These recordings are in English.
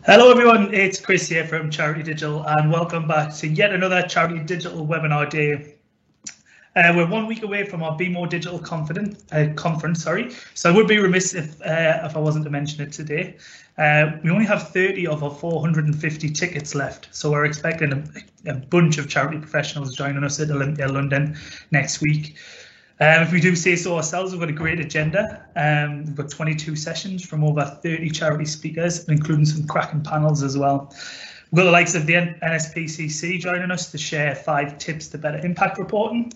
Hello everyone, it's Chris here from Charity Digital and welcome back to yet another Charity Digital webinar day. We're 1 week away from our Be More Digital conference, so I would be remiss if I wasn't to mention it today. We only have 30 of our 450 tickets left, so we're expecting a bunch of charity professionals joining us at Olympia London next week. If we do say so ourselves, we've got a great agenda. We've got 22 sessions from over 30 charity speakers, including some cracking panels as well. We've got the likes of the NSPCC joining us to share 5 tips to better impact reporting.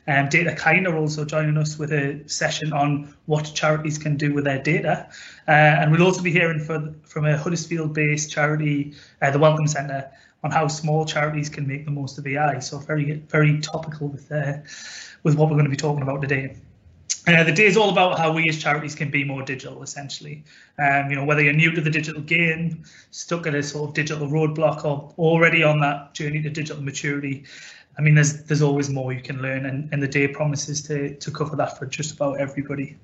Data Kind are also joining us with a session on what charities can do with their data. And we'll also be hearing from a Huddersfield-based charity, the Welcome Centre, on how small charities can make the most of AI. So very, very topical with what we're going to be talking about today. The day is all about how we as charities can be more digital, essentially. Whether you're new to the digital game, stuck at a sort of digital roadblock, or already on that journey to digital maturity, I mean, there's always more you can learn, and the day promises to cover that for just about everybody.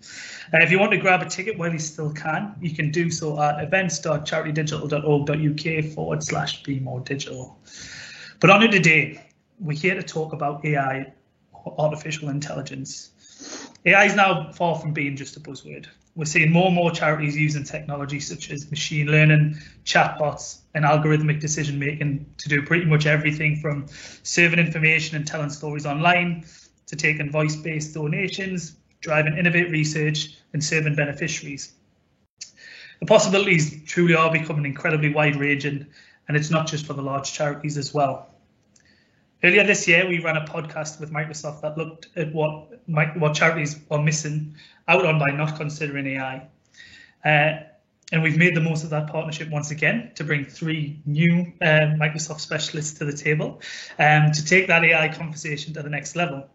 If you want to grab a ticket while you still can, you can do so at events.charitydigital.org.uk/be more digital. But on to today, we're here to talk about AI, artificial intelligence. AI is now far from being just a buzzword. We're seeing more and more charities using technology such as machine learning, chatbots, and algorithmic decision making to do pretty much everything from serving information and telling stories online to taking voice-based donations, driving innovative research, and serving beneficiaries. The possibilities truly are becoming incredibly wide-ranging, and it's not just for the large charities as well. Earlier this year, we ran a podcast with Microsoft that looked at what charities are missing out on by not considering AI. And we've made the most of that partnership once again to bring 3 new Microsoft specialists to the table to take that AI conversation to the next level.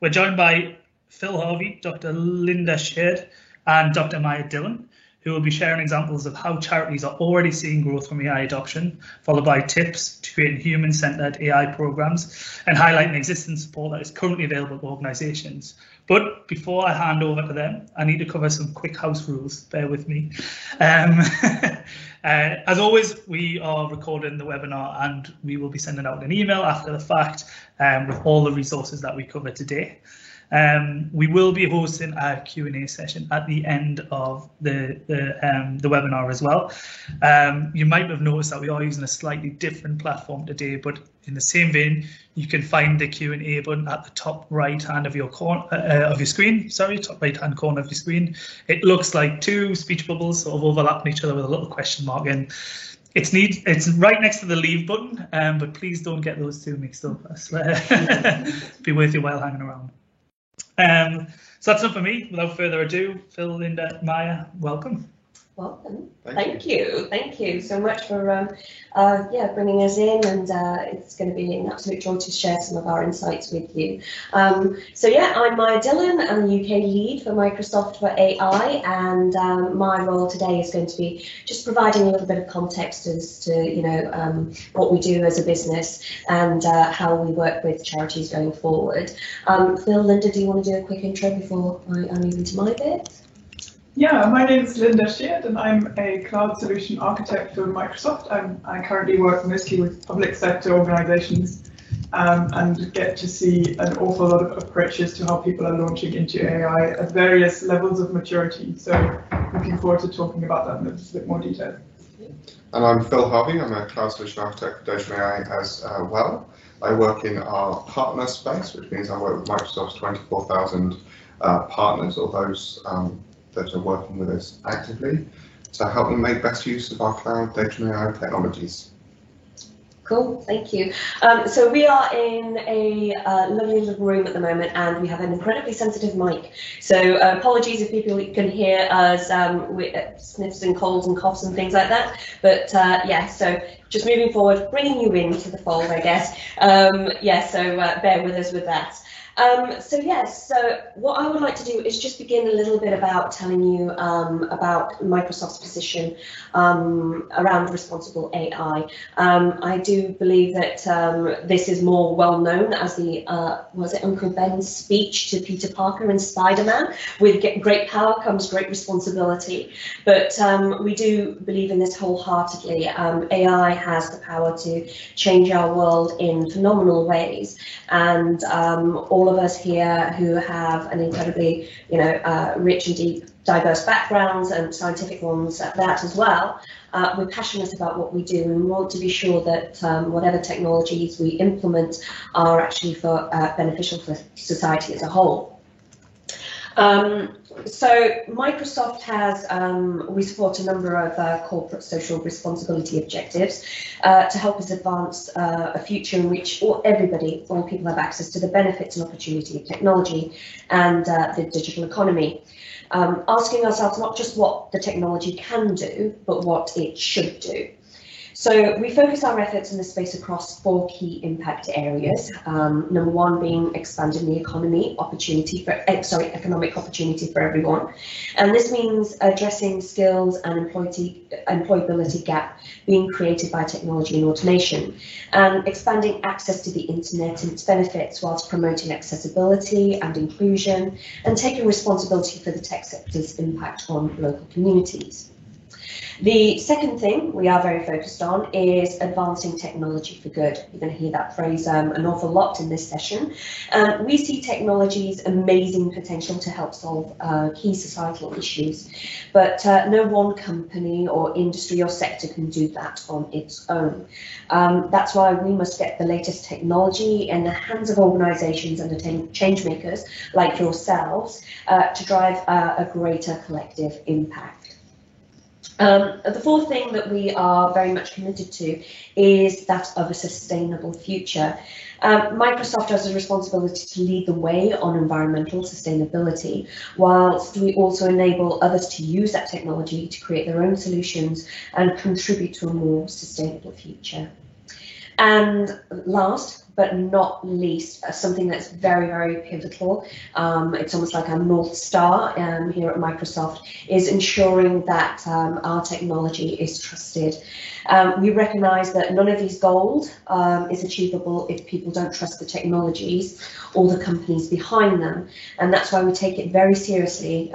We're joined by Phil Harvey, Dr. Linda Sheard, and Dr. Maya Dillon, who will be sharing examples of how charities are already seeing growth from AI adoption, followed by tips to create human-centered AI programs and highlighting existing support that is currently available to organisations. But before I hand over to them, I need to cover some quick house rules. Bear with me. As always, we are recording the webinar and we will be sending out an email after the fact with all the resources that we cover today. We will be hosting a Q&A session at the end of the webinar as well. You might have noticed that we are using a slightly different platform today, but in the same vein, you can find the Q&A button at the top right hand of your screen. Top right hand corner of your screen. It looks like 2 speech bubbles sort of overlapping each other with a little question mark in. It's right next to the leave button, but please don't get those 2 mixed up. Be worth your while hanging around. So that's it for me. Without further ado, Phil, Linda, Maya, welcome. Welcome. Thank you. Thank you so much for bringing us in, and it's going to be an absolute joy to share some of our insights with you. I'm Maya Dillon. I'm the UK lead for Microsoft for AI, and my role today is going to be just providing a little bit of context as to what we do as a business and how we work with charities going forward. Phil, Linda, do you want to do a quick intro before I move into my bit? Yeah, my name is Linda Sheard and I'm a cloud solution architect for Microsoft. I currently work mostly with public sector organizations and get to see an awful lot of approaches to how people are launching into AI at various levels of maturity. So looking forward to talking about that in a bit more detail. And I'm Phil Harvey. I'm a cloud solution architect for Data AI as well. I work in our partner space, which means I work with Microsoft's 24,000 partners, or those that are working with us actively to help them make best use of our cloud data and AI technologies. Cool, thank you. So we are in a lovely little room at the moment, and we have an incredibly sensitive mic. So apologies if people can hear us with sniffs and colds and coughs and things like that. But so just moving forward, bringing you into the fold, I guess. So bear with us with that. So yes, so what I would like to do is just begin a little bit about telling you about Microsoft's position around responsible AI. I do believe that this is more well known as the, was it Uncle Ben's speech to Peter Parker in Spider-Man, with great power comes great responsibility. But we do believe in this wholeheartedly. AI has the power to change our world in phenomenal ways, and all of us here who have an incredibly, rich and deep, diverse backgrounds, and scientific ones at that as well, we're passionate about what we do, and we want to be sure that whatever technologies we implement are actually beneficial for society as a whole. So Microsoft has, we support a number of corporate social responsibility objectives to help us advance a future in which all people have access to the benefits and opportunity of technology and the digital economy. Asking ourselves not just what the technology can do, but what it should do. So we focus our efforts in this space across 4 key impact areas. Number 1 being expanding the economic opportunity for everyone. And this means addressing skills and employability gap being created by technology and automation, and expanding access to the internet and its benefits whilst promoting accessibility and inclusion, and taking responsibility for the tech sector's impact on local communities. The second thing we are very focused on is advancing technology for good. You're going to hear that phrase an awful lot in this session. We see technology's amazing potential to help solve key societal issues, but no one company or industry or sector can do that on its own. That's why we must get the latest technology in the hands of organisations and the change makers like yourselves to drive a greater collective impact. The 4th thing that we are very much committed to is that of a sustainable future. Microsoft has a responsibility to lead the way on environmental sustainability, whilst we also enable others to use that technology to create their own solutions and contribute to a more sustainable future. And last but not least, something that's very, very pivotal, it's almost like our North Star here at Microsoft, is ensuring that our technology is trusted. We recognise that none of these goals is achievable if people don't trust the technologies or the companies behind them, and that's why we take it very seriously,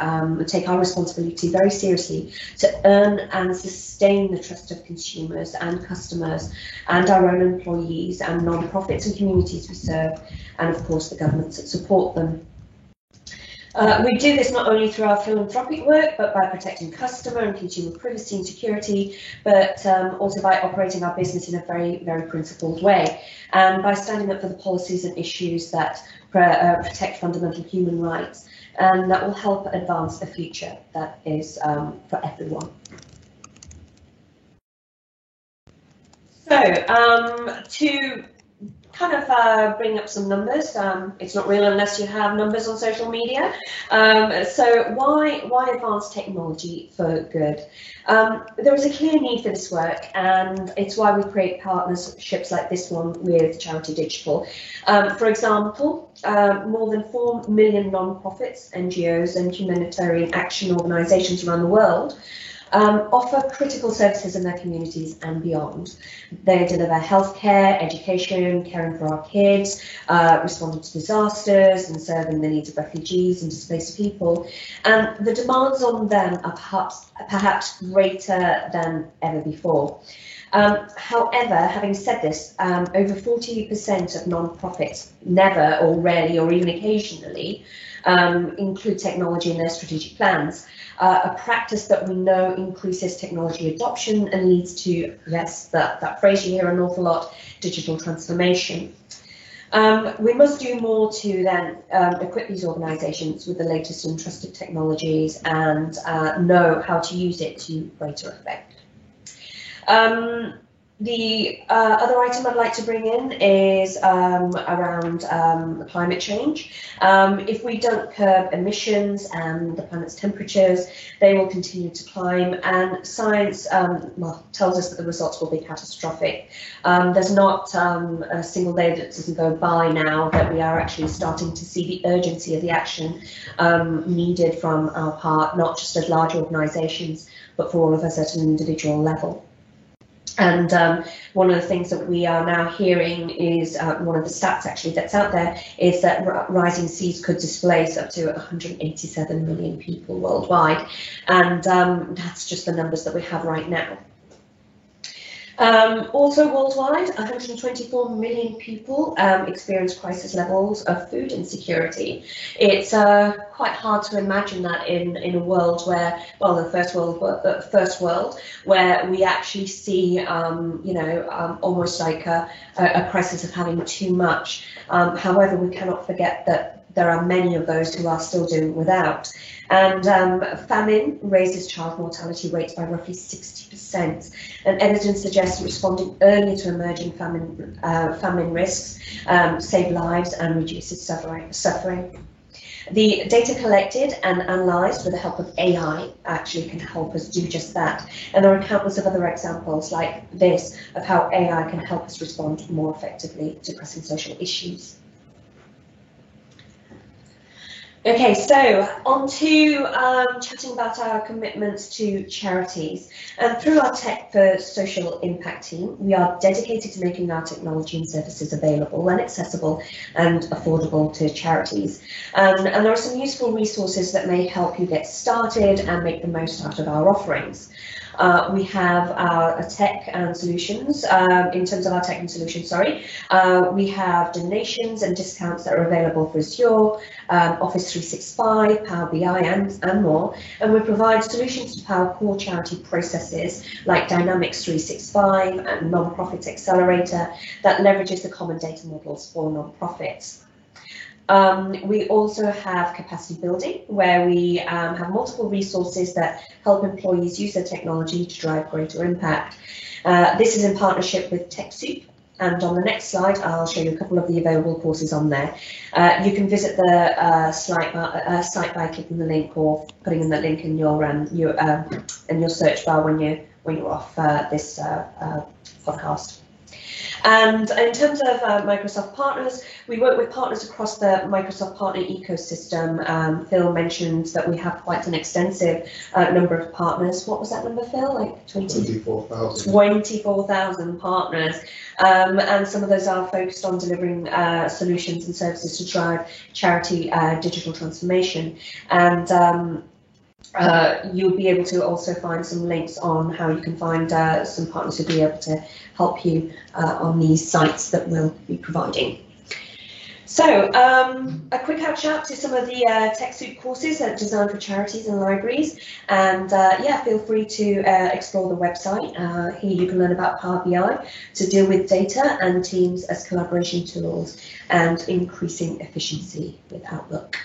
take our responsibility very seriously to earn and sustain the trust of consumers and customers and our own employees and non-profits and communities we serve, and of course the governments that support them. We do this not only through our philanthropic work, but by protecting customer and consumer privacy and security, but also by operating our business in a very, very principled way, and by standing up for the policies and issues that protect fundamental human rights, and that will help advance a future that is for everyone. So, to kind of bring up some numbers. It's not real unless you have numbers on social media. So why advance technology for good? There is a clear need for this work, and it's why we create partnerships like this one with Charity Digital. For example, more than 4 million non-profits, NGOs and humanitarian action organisations around the world offer critical services in their communities and beyond. They deliver healthcare, education, caring for our kids, responding to disasters and serving the needs of refugees and displaced people. And the demands on them are perhaps greater than ever before. However, having said this, over 40% of non-profits never or rarely or even occasionally include technology in their strategic plans. A practice that we know increases technology adoption and leads to, yes, that phrase you hear an awful lot, digital transformation. We must do more to then equip these organisations with the latest and trusted technologies and know how to use it to greater effect. The other item I'd like to bring in is around climate change. If we don't curb emissions and the planet's temperatures, they will continue to climb, and science tells us that the results will be catastrophic. There's not a single day that doesn't go by now that we are actually starting to see the urgency of the action needed from our part, not just as large organisations, but for all of us at an individual level. And one of the things that we are now hearing is, one of the stats actually that's out there, is that rising seas could displace up to 187 million people worldwide. And that's just the numbers that we have right now. Also worldwide, 124 million people experience crisis levels of food insecurity. It's quite hard to imagine that in a world where, well, the first world, where we actually see, you know, almost like a crisis of having too much. However, we cannot forget that there are many of those who are still doing without. And famine raises child mortality rates by roughly 60%. And evidence suggests responding early to emerging famine risks save lives and reduces suffering. The data collected and analysed with the help of AI actually can help us do just that. And there are countless of other examples like this of how AI can help us respond more effectively to pressing social issues. Okay, so on to chatting about our commitments to charities. And through our Tech for Social Impact team, we are dedicated to making our technology and services available and accessible and affordable to charities. And there are some useful resources that may help you get started and make the most out of our offerings. We have our tech and solutions, in terms of our tech and solutions, we have donations and discounts that are available for Azure, Office 365, Power BI and more, and we provide solutions to power core charity processes like Dynamics 365 and Nonprofit Accelerator that leverages the common data models for nonprofits. We also have capacity building, where we have multiple resources that help employees use their technology to drive greater impact. This is in partnership with TechSoup, and on the next slide I'll show you a couple of the available courses on there. You can visit the site by clicking the link or putting in the link in your search bar when you're off this podcast. And in terms of Microsoft partners, we work with partners across the Microsoft partner ecosystem. Phil mentioned that we have quite an extensive number of partners. What was that number, Phil? Like 24,000. 24,000 partners. And some of those are focused on delivering solutions and services to drive charity digital transformation. And you'll be able to also find some links on how you can find some partners who'll be able to help you on these sites that we'll be providing. So a quick shout to some of the TechSoup courses that are designed for charities and libraries, and yeah, feel free to explore the website. Here you can learn about Power BI to deal with data and teams as collaboration tools and increasing efficiency with Outlook.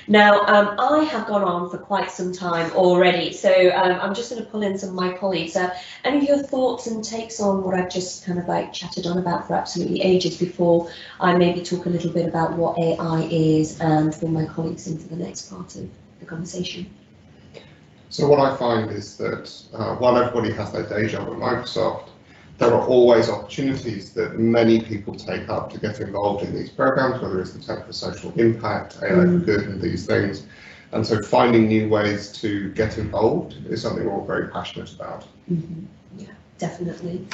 Now, I have gone on for quite some time already, so I'm just going to pull in some of my colleagues. Any of your thoughts and takes on what I've just kind of like chatted on about for absolutely ages before I maybe talk a little bit about what AI is and bring my colleagues into the next part of the conversation? So what I find is that while everybody has their day job at Microsoft, there are always opportunities that many people take up to get involved in these programs, whether it's the Tech for Social Impact, AI for Good, and these things. And so finding new ways to get involved is something we're all very passionate about. Yeah, definitely.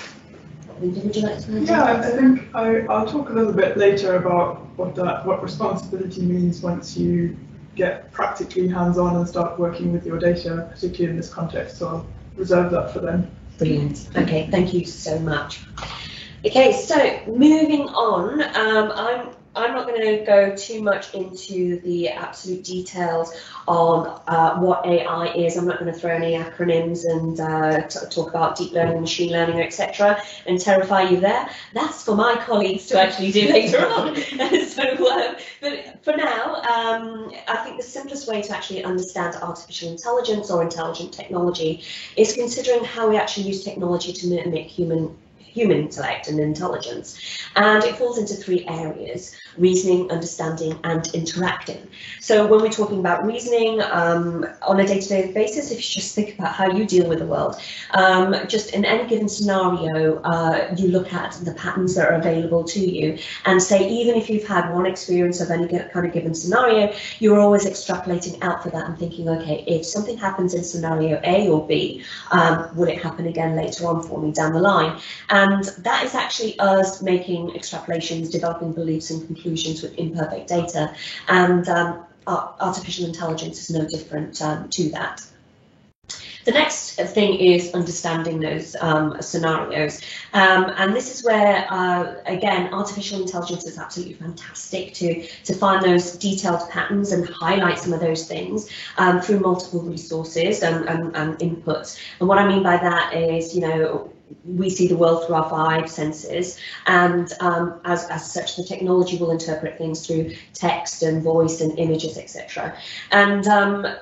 Would you like to add? Yeah, I think I'll talk a little bit later about what responsibility means once you get practically hands-on and start working with your data, particularly in this context. So I'll reserve that for then. Brilliant. Okay, thank you so much. Okay, so moving on, I'm not going to go too much into the absolute details on what AI is. I'm not going to throw any acronyms and talk about deep learning, machine learning, etc., and terrify you there. That's for my colleagues to actually do later on. So, but for now, I think the simplest way to actually understand artificial intelligence or intelligent technology is considering how we actually use technology to mimic human human intellect and intelligence, and it falls into 3 areas: reasoning, understanding, and interacting. So when we're talking about reasoning on a day-to-day basis, if you just think about how you deal with the world, just in any given scenario, you look at the patterns that are available to you and say, even if you've had one experience of any kind of given scenario, you're always extrapolating out for that and thinking, okay, if something happens in scenario A or B, will it happen again later on for me down the line? And that is actually us making extrapolations, developing beliefs and conclusions with imperfect data, and artificial intelligence is no different to that. The next thing is understanding those scenarios, and this is where, again, artificial intelligence is absolutely fantastic to find those detailed patterns and highlight some of those things through multiple resources and inputs. And what I mean by that is, you know, we see the world through our 5 senses, and as such, the technology will interpret things through text and voice and images, etc. And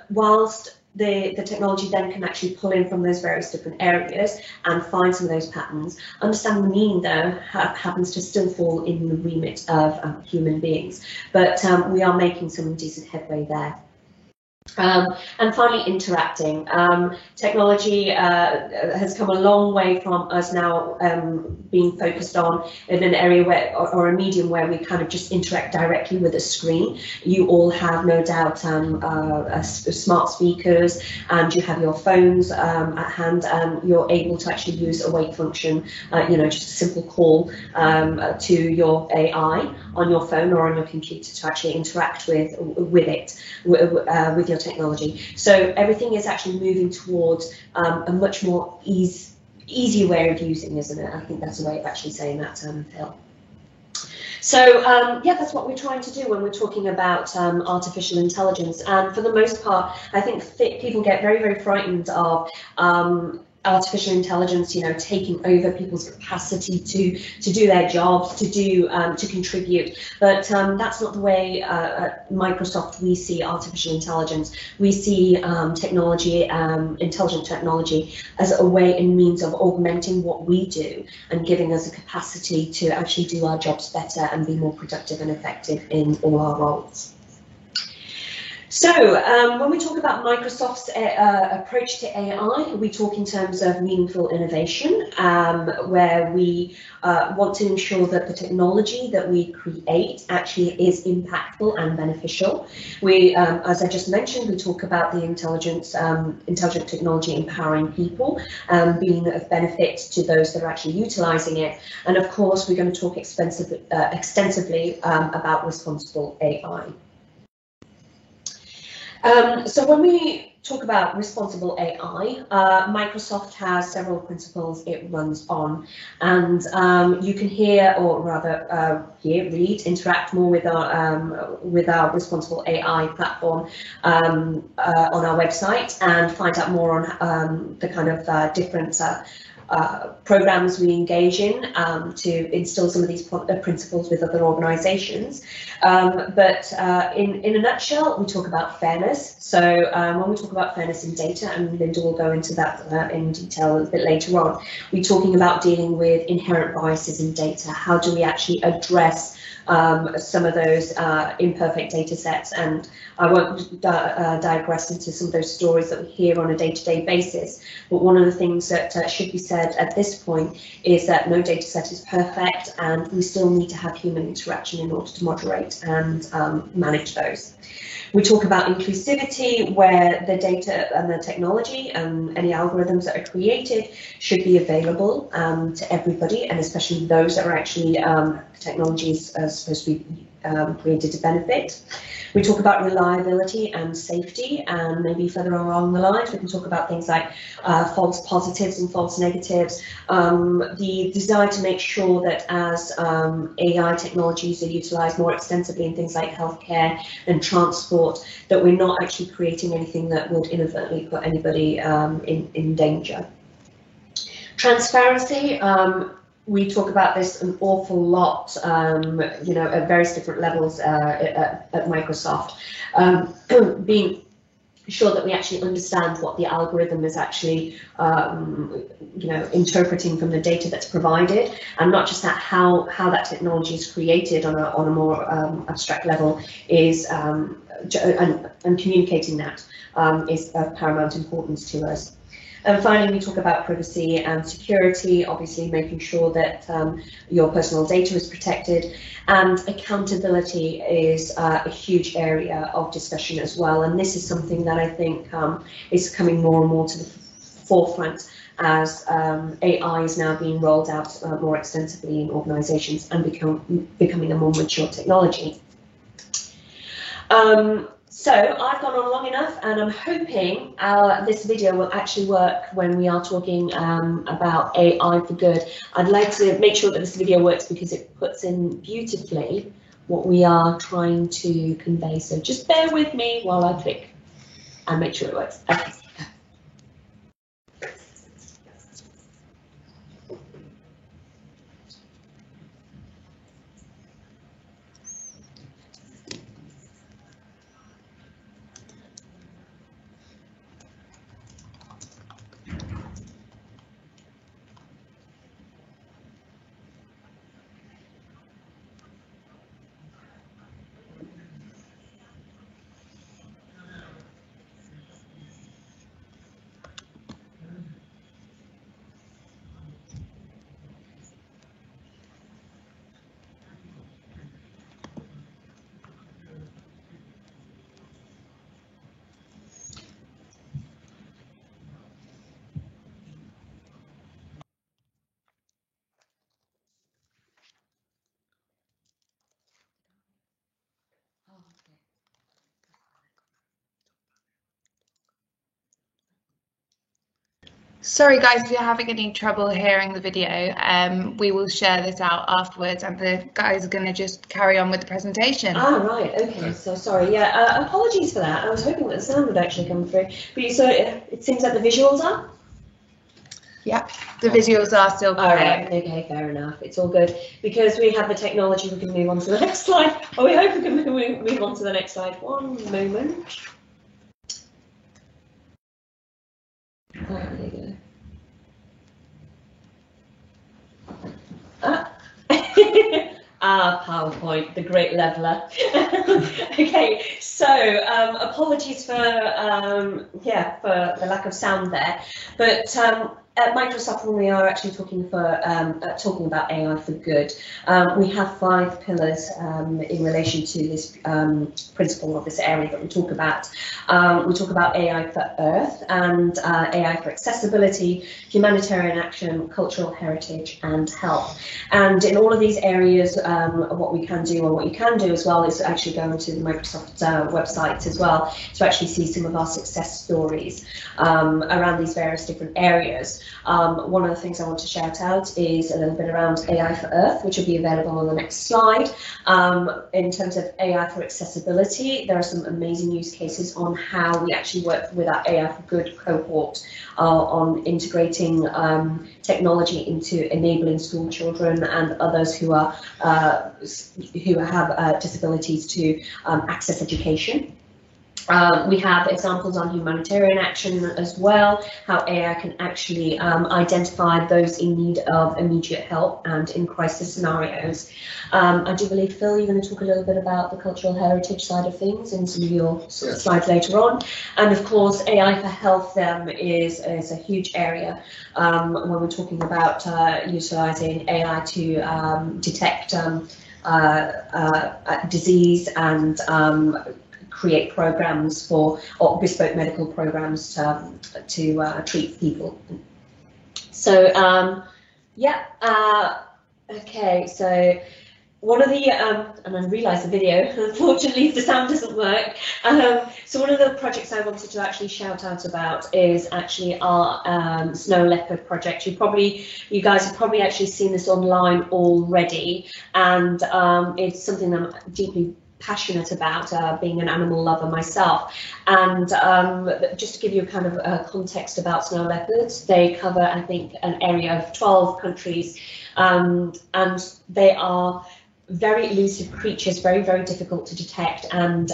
whilst the technology then can actually pull in from those various different areas and find some of those patterns, understanding the meaning, though, happens to still fall in the remit of human beings. But we are making some decent headway there. And finally, interacting. Technology has come a long way from us now being focused on in an area where, or a medium where we kind of just interact directly with a screen. You all have no doubt smart speakers, and you have your phones at hand, and you're able to actually use a wake function, you know, just a simple call to your AI on your phone or on your computer to actually interact with it, with your technology. So everything is actually moving towards a much more easier way of using, isn't it? I think that's a way of actually saying that, Phil. So yeah, that's what we're trying to do when we're talking about artificial intelligence. And for the most part, I think people get very, very frightened of artificial intelligence, you know, taking over people's capacity to do their jobs, to contribute. But that's not the way at Microsoft we see artificial intelligence. We see technology, intelligent technology, as a way and means of augmenting what we do and giving us a capacity to actually do our jobs better and be more productive and effective in all our roles. So when we talk about Microsoft's approach to AI, we talk in terms of meaningful innovation, where we want to ensure that the technology that we create actually is impactful and beneficial. We, as I just mentioned, we talk about the intelligent technology empowering people, being of benefit to those that are actually utilizing it. And of course, we're going to talk extensively about responsible AI. So when we talk about responsible AI, Microsoft has several principles it runs on, and you can hear, or rather read, interact more with our responsible AI platform on our website, and find out more on the kind of different programs we engage in to instill some of these principles with other organisations. But in a nutshell, we talk about fairness. So when we talk about fairness in data, and Linda will go into that in detail a bit later on, we're talking about dealing with inherent biases in data. How do we actually address some of those imperfect data sets? And I won't digress into some of those stories that we hear on a day-to-day basis, but one of the things that should be said at this point is that no data set is perfect, and we still need to have human interaction in order to moderate and manage those. We talk about inclusivity, where the data and the technology and any algorithms that are created should be available to everybody, and especially those that are actually technologies supposed to be created to benefit. We talk about reliability and safety, and maybe further along the lines we can talk about things like false positives and false negatives, the desire to make sure that as AI technologies are utilised more extensively in things like healthcare and transport, that we're not actually creating anything that would inadvertently put anybody in danger. Transparency. We talk about this an awful lot, you know, at various different levels at Microsoft, being sure that we actually understand what the algorithm is actually, interpreting from the data that's provided, and not just that how that technology is created on a more abstract level is, and communicating that is of paramount importance to us. And finally, we talk about privacy and security, obviously making sure that your personal data is protected, and accountability is a huge area of discussion as well. And this is something that I think is coming more and more to the forefront as AI is now being rolled out more extensively in organisations and becoming a more mature technology. So I've gone on long enough, and I'm hoping this video will actually work when we are talking about AI for good. I'd like to make sure that this video works because it puts in beautifully what we are trying to convey. So just bear with me while I click and make sure it works. Okay. Sorry guys, if you're having any trouble hearing the video, we will share this out afterwards, and the guys are going to just carry on with the presentation. Ah, right, okay, so sorry, yeah, apologies for that. I was hoping that the sound would actually come through. But so it seems that the visuals are? Yep, the visuals are still playing. All right, okay, fair enough. It's all good. Because we have the technology, we can move on to the next slide. Or we hope we can move on to the next slide. One moment. There you go. PowerPoint, the great leveler. Okay, so apologies for the lack of sound there, but at Microsoft, when we are actually talking about AI for good, we have 5 pillars in relation to this principle of this area that we talk about. We talk about AI for Earth and AI for accessibility, humanitarian action, cultural heritage, and health. And in all of these areas, what we can do, or what you can do as well, is actually go into the Microsoft website as well to actually see some of our success stories around these various different areas. One of the things I want to shout out is a little bit around AI for Earth, which will be available on the next slide. In terms of AI for accessibility, there are some amazing use cases on how we actually work with our AI for Good cohort on integrating technology into enabling school children and others who have disabilities to access education. We have examples on humanitarian action as well, how AI can actually identify those in need of immediate help and in crisis scenarios. I do believe, Phil, you're going to talk a little bit about the cultural heritage side of things in some of your slides later on. And of course, AI for health is a huge area when we're talking about utilising AI to detect disease and create programs or bespoke medical programs to treat people. So okay, so one of the and I realised the video, unfortunately the sound doesn't work. So one of the projects I wanted to actually shout out about is actually our Snow Leopard project. You guys have probably actually seen this online already, and it's something I'm deeply passionate about, being an animal lover myself. And just to give you a kind of context about snow leopards, they cover, I think, an area of 12 countries, and they are very elusive creatures, very, very difficult to detect, and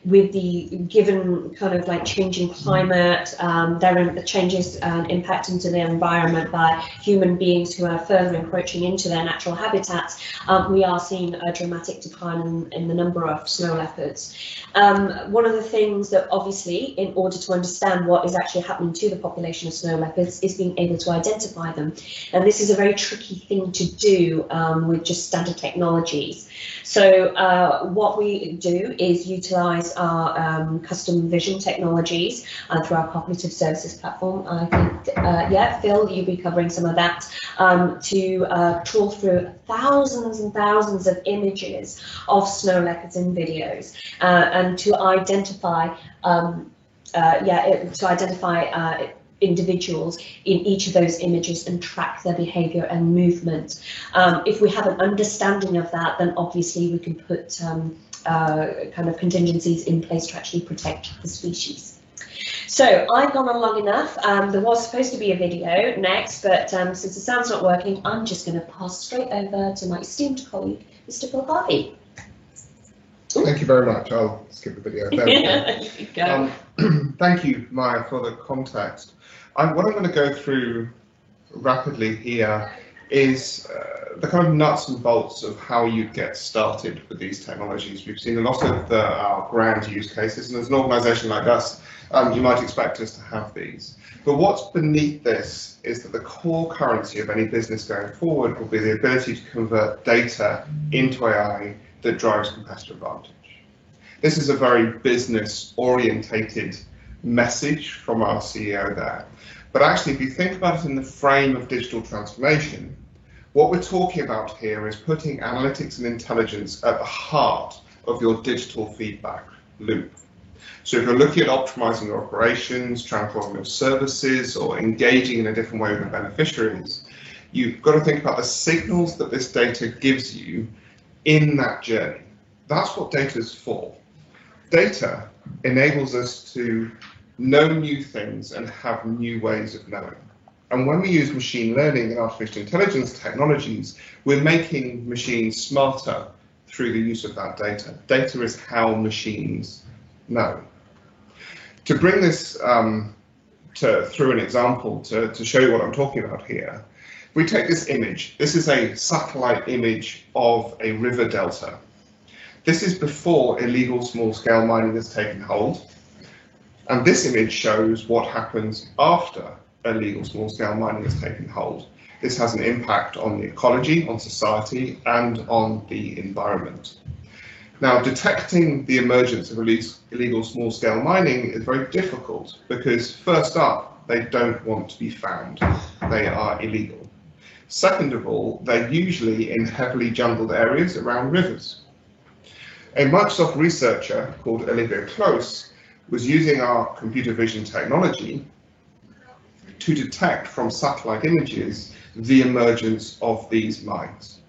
with the given kind of like changing climate, there are changes and impact into their environment by human beings who are further encroaching into their natural habitats, we are seeing a dramatic decline in the number of snow leopards. One of the things that obviously, in order to understand what is actually happening to the population of snow leopards, is being able to identify them. And this is a very tricky thing to do with just standard technologies. So what we do is utilise our custom vision technologies through our cognitive services platform. I think, yeah, Phil, you'll be covering some of that, to trawl through thousands and thousands of images of snow leopards in videos, and to identify, individuals in each of those images and track their behaviour and movement. If we have an understanding of that, then obviously we can put kind of contingencies in place to actually protect the species. So I've gone on long enough. There was supposed to be a video next, but since the sound's not working, I'm just going to pass straight over to my esteemed colleague, Mr. Phil Harvey. Thank you very much. I'll skip the video. There we go. Thank you, Maya, for the context. What I'm going to go through rapidly here is the kind of nuts and bolts of how you get started with these technologies. We've seen a lot of our grand use cases, and as an organisation like us, you might expect us to have these. But what's beneath this is that the core currency of any business going forward will be the ability to convert data into AI that drives competitive advantage. This is a very business-orientated message from our CEO there. But actually, if you think about it in the frame of digital transformation, what we're talking about here is putting analytics and intelligence at the heart of your digital feedback loop. So if you're looking at optimizing your operations, transforming your services, or engaging in a different way with your beneficiaries, you've got to think about the signals that this data gives you in that journey. That's what data is for. Data enables us to know new things and have new ways of knowing. And when we use machine learning and artificial intelligence technologies, we're making machines smarter through the use of that data. Data is how machines know. To bring this through an example to show you what I'm talking about here, we take this image. This is a satellite image of a river delta. This is before illegal small-scale mining has taken hold. And this image shows what happens after illegal small-scale mining has taken hold. This has an impact on the ecology, on society, and on the environment. Now, detecting the emergence of illegal small-scale mining is very difficult because, first up, they don't want to be found. They are illegal. Second of all, they're usually in heavily jungled areas around rivers. A Microsoft researcher called Olivia Close was using our computer vision technology to detect from satellite images the emergence of these mines.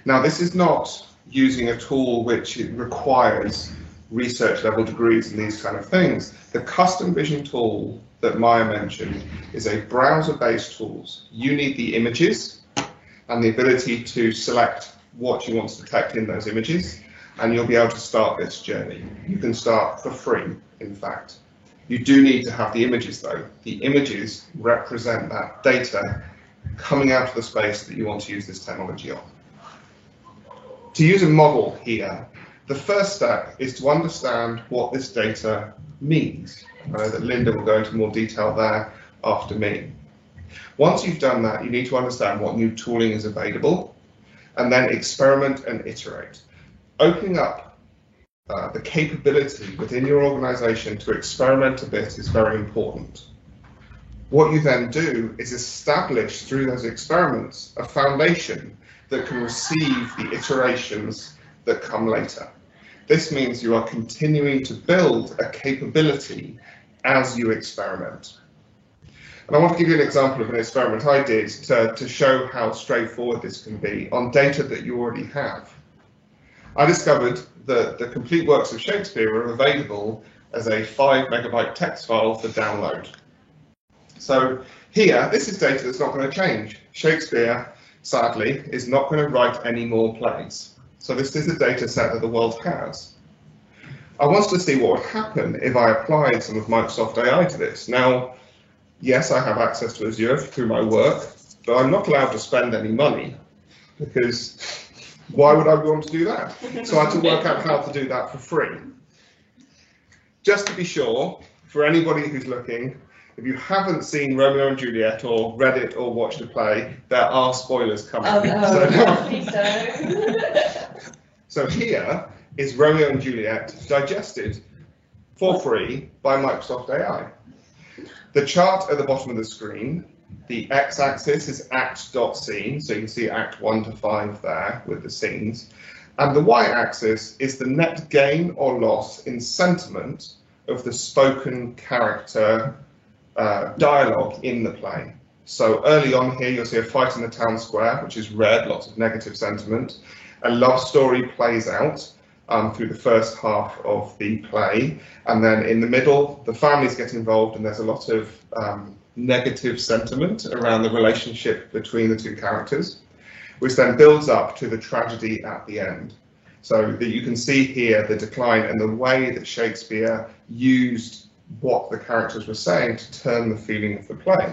Now, this is not using a tool which requires research level degrees and these kind of things. The custom vision tool that Maya mentioned is a browser-based tool. You need the images and the ability to select what you want to detect in those images, and you'll be able to start this journey. You can start for free, in fact. You do need to have the images though. The images represent that data coming out of the space that you want to use this technology on. To use a model here, the first step is to understand what this data means. I know that Linda will go into more detail there after me. Once you've done that, you need to understand what new tooling is available, and then experiment and iterate. Opening up the capability within your organization to experiment a bit is very important. What you then do is establish through those experiments a foundation that can receive the iterations that come later. This means you are continuing to build a capability as you experiment. And I want to give you an example of an experiment I did to show how straightforward this can be on data that you already have. I discovered that the complete works of Shakespeare are available as a 5 megabyte text file for download. So here, this is data that's not going to change. Shakespeare, sadly, is not going to write any more plays. So this is a data set that the world has. I wanted to see what would happen if I applied some of Microsoft AI to this. Now, yes, I have access to Azure through my work, but I'm not allowed to spend any money, because why would I want to do that? So I had to work out how to do that for free. Just to be sure, for anybody who's looking, if you haven't seen Romeo and Juliet or read it or watched a play, there are spoilers coming. So here is Romeo and Juliet digested for free by Microsoft AI. The chart at the bottom of the screen, the x-axis is act.scene, so you can see act 1 to 5 there with the scenes. And the y-axis is the net gain or loss in sentiment of the spoken character dialogue in the play. So early on here, you'll see a fight in the town square, which is red, lots of negative sentiment. A love story plays out through the first half of the play. And then in the middle, the families get involved, and there's a lot of negative sentiment around the relationship between the two characters, which then builds up to the tragedy at the end. So that you can see here the decline and the way that Shakespeare used what the characters were saying to turn the feeling of the play.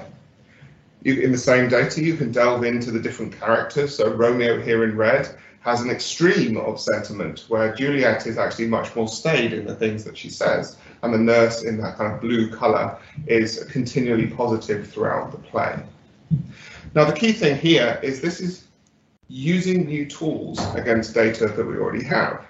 In the same data, you can delve into the different characters. So Romeo here in red has an extreme of sentiment, where Juliet is actually much more staid in the things that she says, and the nurse in that kind of blue colour is continually positive throughout the play. Now, the key thing here is this is using new tools against data that we already have.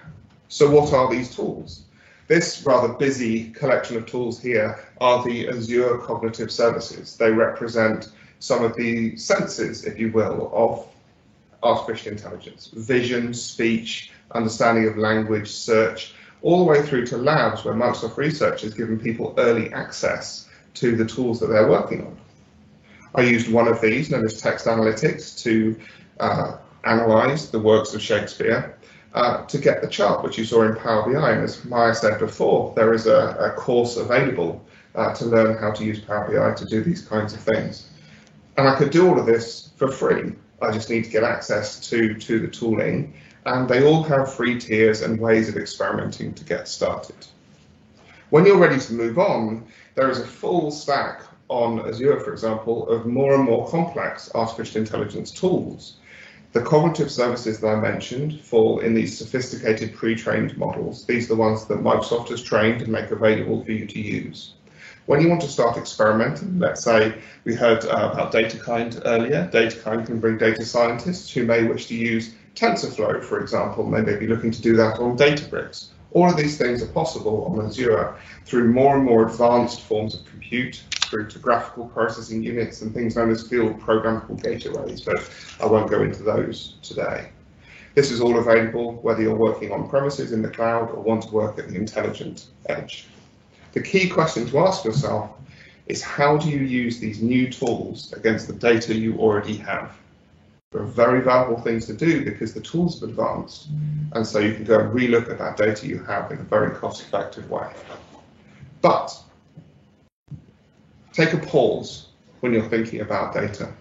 So what are these tools? This rather busy collection of tools here are the Azure Cognitive Services. They represent some of the senses, if you will, of artificial intelligence: vision, speech, understanding of language, search, all the way through to labs where Microsoft Research has given people early access to the tools that they're working on. I used one of these, known as Text Analytics, to analyze the works of Shakespeare to get the chart, which you saw in Power BI. And as Maya said before, there is a course available to learn how to use Power BI to do these kinds of things. And I could do all of this for free. I just need to get access to the tooling, and they all have free tiers and ways of experimenting to get started. When you're ready to move on, there is a full stack on Azure, for example, of more and more complex artificial intelligence tools. The cognitive services that I mentioned fall in these sophisticated pre-trained models. These are the ones that Microsoft has trained and make available for you to use. When you want to start experimenting, let's say we heard about DataKind earlier. DataKind can bring data scientists who may wish to use TensorFlow, for example. They may be looking to do that on Databricks. All of these things are possible on Azure through more and more advanced forms of compute, through to graphical processing units and things known as field programmable gateways, but I won't go into those today. This is all available whether you're working on premises in the cloud or want to work at the intelligent edge. The key question to ask yourself is, how do you use these new tools against the data you already have? There are very valuable things to do because the tools have advanced, and so you can go and relook at that data you have in a very cost-effective way. But take a pause when you're thinking about data,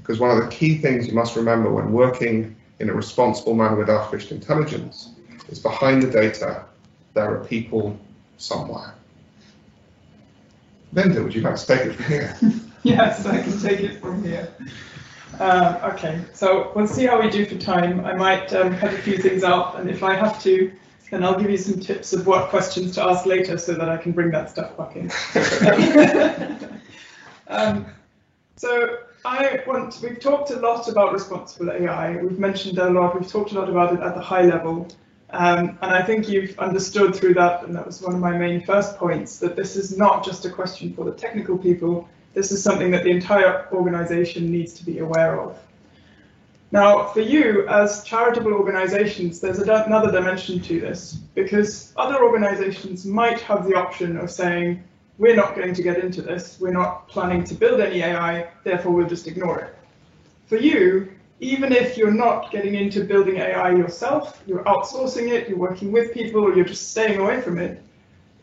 because one of the key things you must remember when working in a responsible manner with artificial intelligence is behind the data there are people somewhere. Linda, would you like to take it from here? Yes, I can take it from here. Okay, so we'll see how we do for time. I might cut a few things out, and if I have to, then I'll give you some tips of what questions to ask later so that I can bring that stuff back in. We've talked a lot about responsible AI. We've mentioned that a lot. We've talked a lot about it at the high level. And I think you've understood through that, and that was one of my main first points, that this is not just a question for the technical people. This is something that the entire organization needs to be aware of. Now, for you, as charitable organizations, there's another dimension to this, because other organizations might have the option of saying, we're not going to get into this, we're not planning to build any AI, therefore we'll just ignore it. For you, even if you're not getting into building AI yourself, you're outsourcing it, you're working with people, or you're just staying away from it,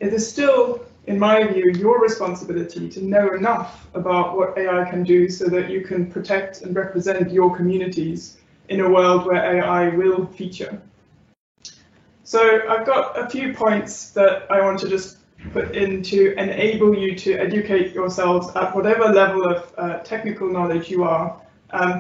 it is still, in my view, your responsibility to know enough about what AI can do so that you can protect and represent your communities in a world where AI will feature. So I've got a few points that I want to just put in to enable you to educate yourselves at whatever level of technical knowledge you are,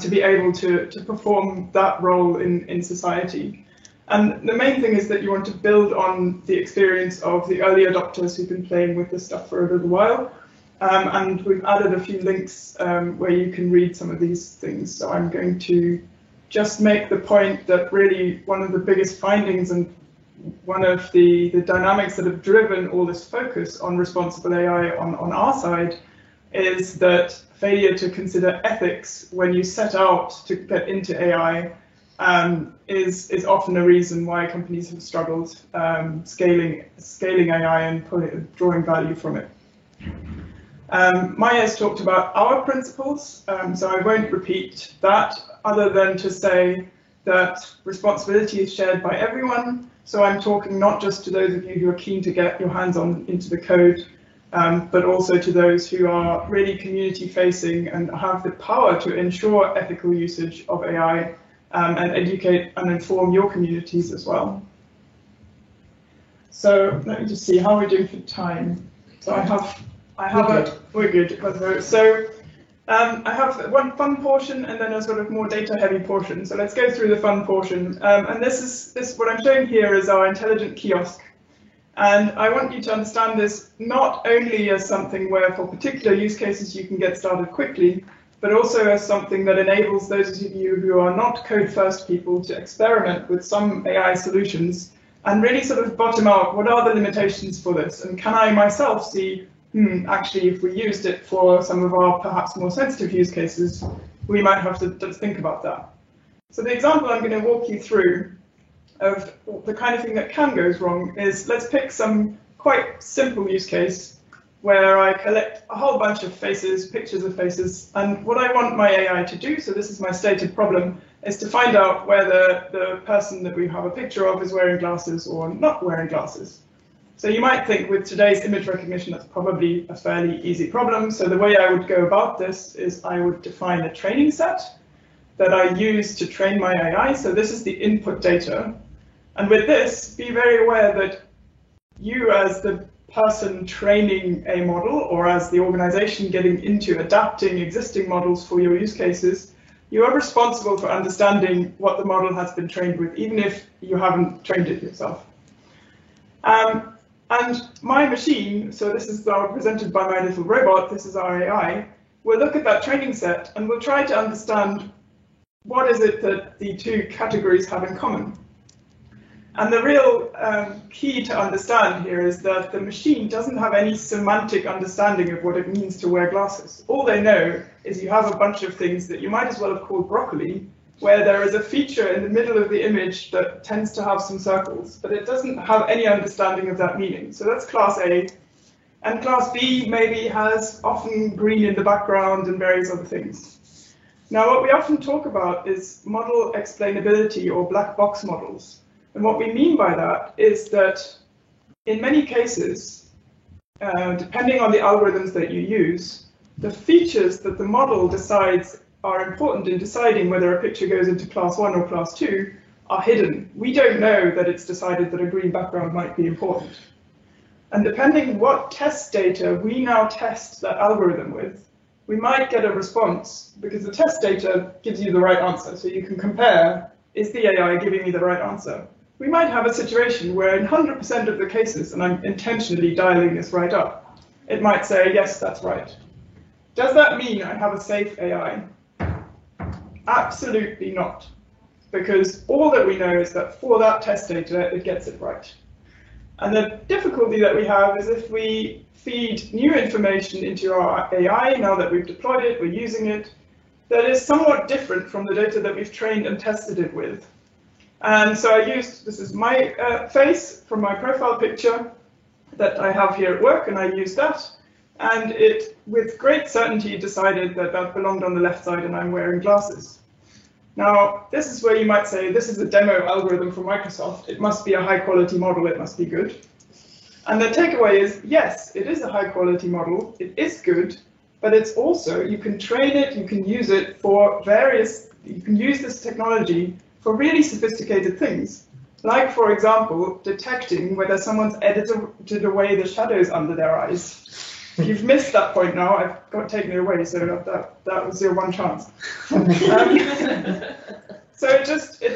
to be able to perform that role in society. And the main thing is that you want to build on the experience of the early adopters who've been playing with this stuff for a little while. And we've added a few links where you can read some of these things. So I'm going to just make the point that really one of the biggest findings and one of the dynamics that have driven all this focus on responsible AI on our side is that failure to consider ethics when you set out to get into AI is often a reason why companies have struggled scaling AI and drawing value from it. Maya has talked about our principles, so I won't repeat that other than to say that responsibility is shared by everyone. So I'm talking not just to those of you who are keen to get your hands on into the code, but also to those who are really community facing and have the power to ensure ethical usage of AI and educate and inform your communities as well. So let me just see how we're doing for time. So we're good. So I have one fun portion and then a sort of more data heavy portion. So let's go through the fun portion. And what I'm showing here is our intelligent kiosk. And I want you to understand this not only as something where for particular use cases you can get started quickly, but also as something that enables those of you who are not code first people to experiment with some AI solutions and really sort of bottom out what are the limitations for this, and can I myself see, actually if we used it for some of our perhaps more sensitive use cases, we might have to think about that. So the example I'm going to walk you through of the kind of thing that can go wrong is, let's pick some quite simple use case where I collect a whole bunch of faces, pictures of faces, and what I want my AI to do, so this is my stated problem, is to find out whether the person that we have a picture of is wearing glasses or not wearing glasses. So you might think with today's image recognition that's probably a fairly easy problem. So the way I would go about this is I would define a training set that I use to train my AI. So this is the input data. And with this, be very aware that you as the person training a model or as the organization getting into adapting existing models for your use cases, you are responsible for understanding what the model has been trained with, even if you haven't trained it yourself. And my machine, so this is represented by my little robot, this is our AI, we'll look at that training set and we'll try to understand what is it that the two categories have in common. And the real key to understand here is that the machine doesn't have any semantic understanding of what it means to wear glasses. All they know is you have a bunch of things that you might as well have called broccoli, where there is a feature in the middle of the image that tends to have some circles, but it doesn't have any understanding of that meaning. So that's class A. And class B maybe has often green in the background and various other things. Now, what we often talk about is model explainability or black box models. And what we mean by that is that in many cases, depending on the algorithms that you use, the features that the model decides are important in deciding whether a picture goes into class 1 or class 2 are hidden. We don't know that it's decided that a green background might be important. And depending what test data we now test that algorithm with, we might get a response because the test data gives you the right answer. So you can compare, is the AI giving me the right answer? We might have a situation where in 100% of the cases, and I'm intentionally dialing this right up, it might say, yes, that's right. Does that mean I have a safe AI? Absolutely not, because all that we know is that for that test data, it gets it right. And the difficulty that we have is if we feed new information into our AI, now that we've deployed it, we're using it, that is somewhat different from the data that we've trained and tested it with. And so I used, this is my face from my profile picture that I have here at work, and I used that. And it, with great certainty, decided that that belonged on the left side and I'm wearing glasses. Now, this is where you might say, this is a demo algorithm from Microsoft. It must be a high quality model, it must be good. And the takeaway is, yes, it is a high quality model, it is good, but it's also, you can train it, you can use it for various you can use this technology for really sophisticated things, like, for example, detecting whether someone's edited away the shadows under their eyes. If you've missed that point now, I've got taken it away, so that was your one chance. So it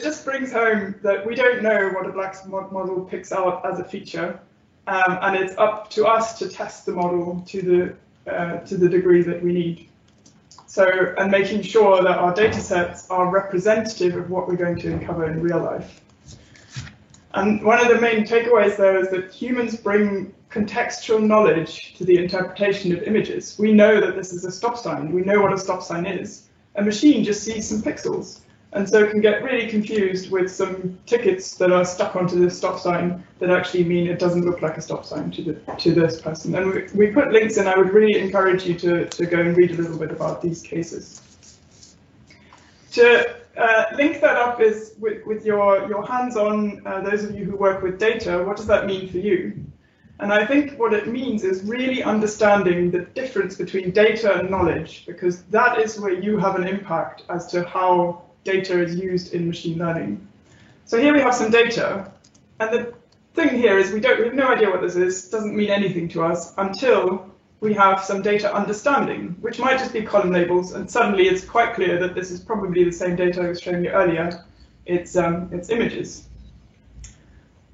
just brings home that we don't know what a black model picks out as a feature, and it's up to us to test the model to the degree that we need. So, and making sure that our data sets are representative of what we're going to uncover in real life. And one of the main takeaways there is that humans bring contextual knowledge to the interpretation of images. We know that this is a stop sign. We know what a stop sign is. A machine just sees some pixels, and so it can get really confused with some tickets that are stuck onto this stop sign that actually mean it doesn't look like a stop sign to this person. And we put links in. I would really encourage you to go and read a little bit about these cases. To link that up is with your hands-on, those of you who work with data, what does that mean for you? And I think what it means is really understanding the difference between data and knowledge, because that is where you have an impact as to how data is used in machine learning. So here we have some data, and the thing here is we have no idea what this is. It doesn't mean anything to us until we have some data understanding, which might just be column labels, and suddenly it's quite clear that this is probably the same data I was showing you earlier. It's images.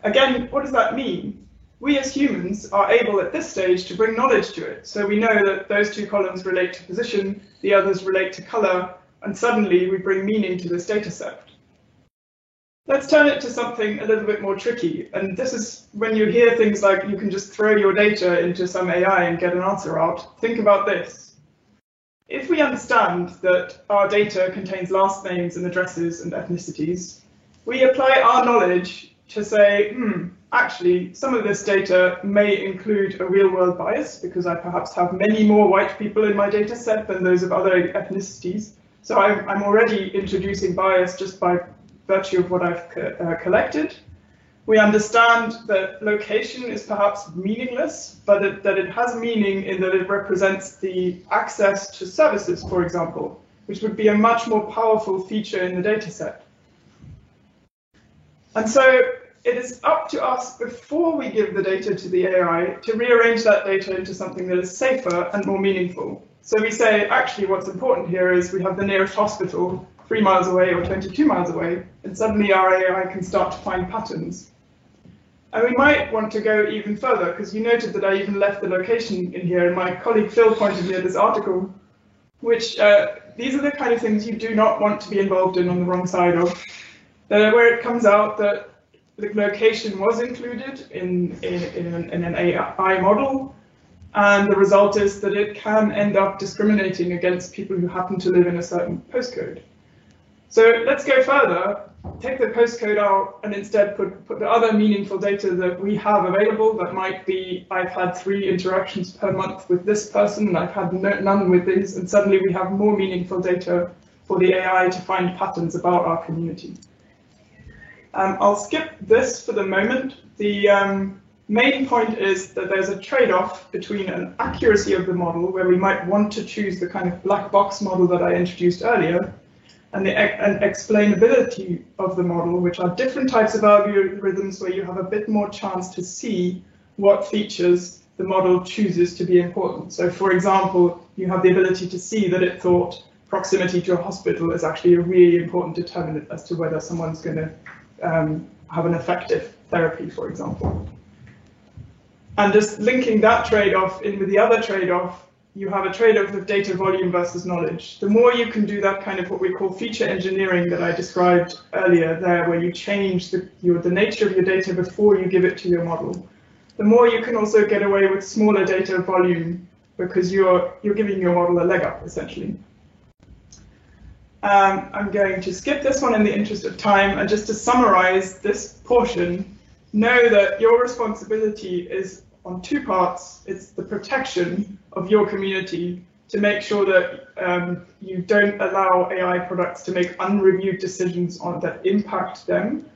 Again, what does that mean? We as humans are able at this stage to bring knowledge to it. So we know that those two columns relate to position, the others relate to color, and suddenly we bring meaning to this data set. Let's turn it to something a little bit more tricky. And this is when you hear things like you can just throw your data into some AI and get an answer out. Think about this. If we understand that our data contains last names and addresses and ethnicities, we apply our knowledge to say, actually, some of this data may include a real-world bias because I perhaps have many more white people in my data set than those of other ethnicities. So I'm already introducing bias just by virtue of what I've collected. We understand that location is perhaps meaningless, but that it has meaning in that it represents the access to services, for example, which would be a much more powerful feature in the data set. And so it is up to us, before we give the data to the AI, to rearrange that data into something that is safer and more meaningful. So we say, actually, what's important here is we have the nearest hospital 3 miles away or 22 miles away, and suddenly our AI can start to find patterns. And we might want to go even further, because you noted that I even left the location in here, and my colleague Phil pointed me at this article, which these are the kind of things you do not want to be involved in on the wrong side of, where it comes out that the location was included in an AI model, and the result is that it can end up discriminating against people who happen to live in a certain postcode. So let's go further, take the postcode out and instead put the other meaningful data that we have available. That might be, I've had 3 interactions per month with this person and I've had none with these, and suddenly we have more meaningful data for the AI to find patterns about our community. I'll skip this for the moment. The main point is that there's a trade-off between an accuracy of the model, where we might want to choose the kind of black box model that I introduced earlier, and the explainability of the model, which are different types of algorithms where you have a bit more chance to see what features the model chooses to be important. So for example, you have the ability to see that it thought proximity to a hospital is actually a really important determinant as to whether someone's going to have an effective therapy, for example. And just linking that trade-off in with the other trade-off, you have a trade-off of data volume versus knowledge. The more you can do that kind of what we call feature engineering that I described earlier there, where you change the nature of your data before you give it to your model, the more you can also get away with smaller data volume, because you're giving your model a leg up, essentially. I'm going to skip this one in the interest of time, and just to summarize this portion, know that your responsibility is on 2 parts. It's the protection of your community to make sure that you don't allow AI products to make unreviewed decisions that impact them.